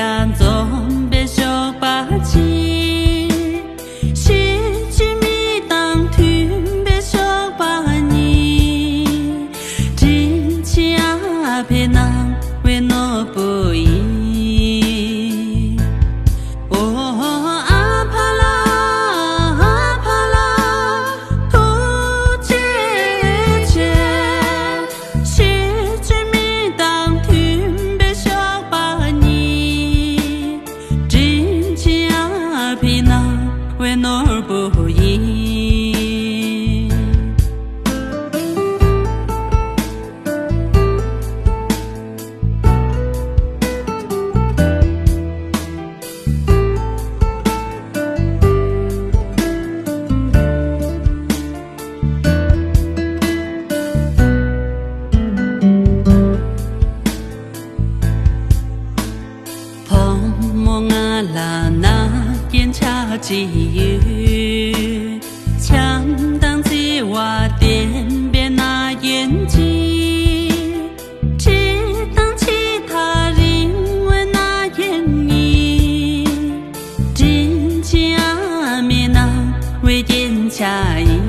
家总别手把起，西去米当听别手把你，真假别难为诺不易。为哪儿不易？碰摸啊啦那烟茶几语，强当起瓦点边那眼睛，只当其他人问那眼影，真假面囊为点恰意。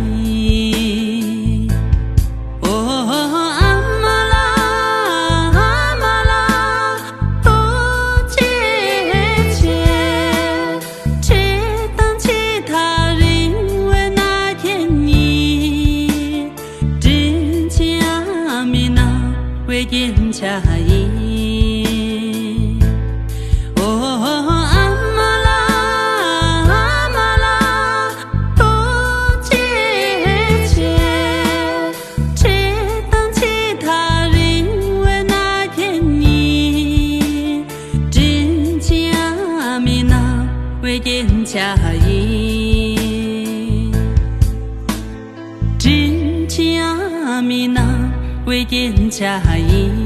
为点恰意，阿玛拉，不切切，只当其他人为那天你，真假米那为点恰意，真假米那为点恰意。